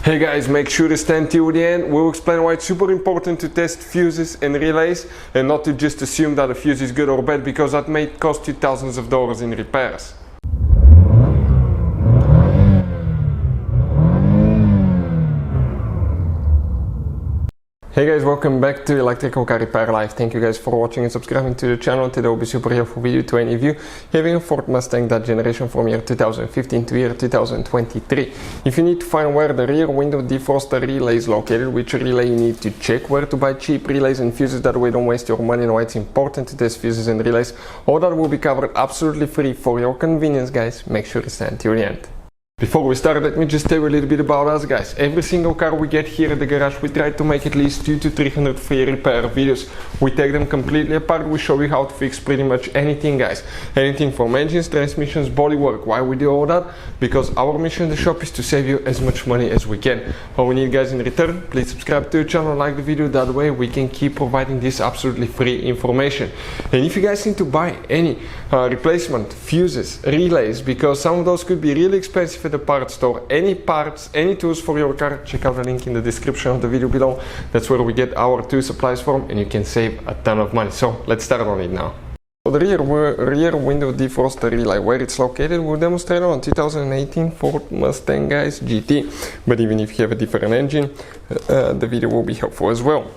Hey guys, make sure to stand till the end. We'll explain why it's super important to test fuses and relays and not to just assume that a fuse is good or bad, because that may cost you thousands of dollars in repairs. Hey guys, welcome back to Electrical Car Repair Live. Thank you guys for watching and subscribing to the channel. Today will be super helpful video to any of you having a Ford Mustang that generation from year 2015 to year 2023. If you need to find where the rear window defroster relay is located, which relay you need to check, where to buy cheap relays and fuses, that way don't waste your money, and why it's important to test fuses and relays, all that will be covered absolutely free for your convenience, guys. Make sure to stand till the end. Before we start, let me just tell you a little bit about us, guys. Every single car we get here at the garage, we try to make at least 200 to 300 free repair videos. We take them completely apart. We show you how to fix pretty much anything, guys. Anything from engines, transmissions, bodywork. Why we do all that? Because our mission in the shop is to save you as much money as we can. All we need, guys, in return, please subscribe to the channel, like the video. That way we can keep providing this absolutely free information. And if you guys need to buy any replacement fuses, relays, because some of those could be really expensive at the parts store, any parts, any tools for your car, check out the link in the description of the video below. That's where we get our tool supplies from, and you can save a ton of money. So let's start on it now. So the rear window defroster relay, where it's located, we'll demonstrate on 2018 Ford Mustang, guys, GT. But even if you have a different engine, the video will be helpful as well.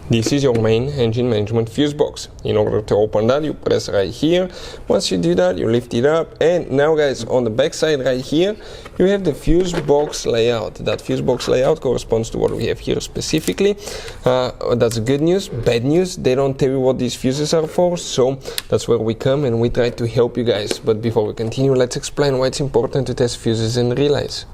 This is your main engine management fuse box. In order to open that, you press right here. Once you do that, you lift it up, and now, guys, on the back side right here, you have the fuse box layout. That fuse box layout corresponds to what we have here specifically. That's good news. Bad news, they don't tell you what these fuses are for, so that's where we come and we try to help you guys. But before we continue, let's explain why it's important to test fuses and relays.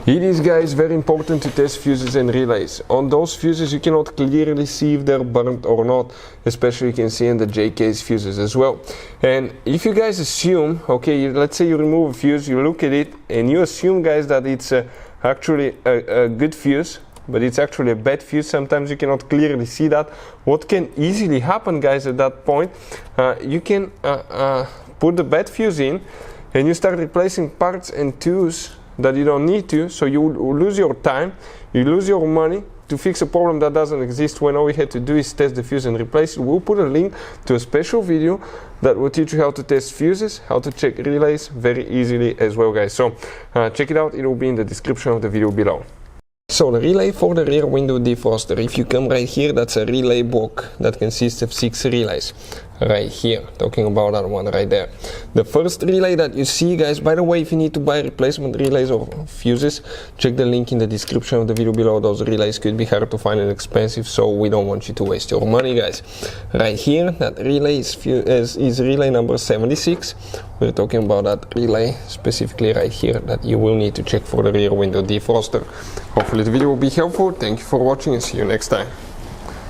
It is, guys, very important to test fuses and relays. On those fuses you cannot clearly see if they're burnt or not, especially you can see in the J-case fuses as well. And if you guys assume, okay, let's say you remove a fuse, you look at it and you assume, guys, that it's actually a good fuse, but it's actually a bad fuse. Sometimes you cannot clearly see that. What can easily happen, guys, at that point, you can put the bad fuse in and you start replacing parts and tools that you don't need to, so you lose your time, you lose your money to fix a problem that doesn't exist, when all we had to do is test the fuse and replace it. We'll put a link to a special video that will teach you how to test fuses, how to check relays very easily as well, guys. So check it out, it will be in the description of the video below. So the relay for the rear window defroster, if you come right here, that's a relay block that consists of 6 relays. Right here, talking about that one right there. The first relay that you see, guys, by the way, if you need to buy replacement relays or fuses, check the link in the description of the video below. Those relays could be hard to find and expensive, so we don't want you to waste your money, guys. Right here, that relay is relay number 76. We're talking about that relay specifically right here that you will need to check for the rear window defroster. Hopefully the video will be helpful. Thank you for watching and see you next time.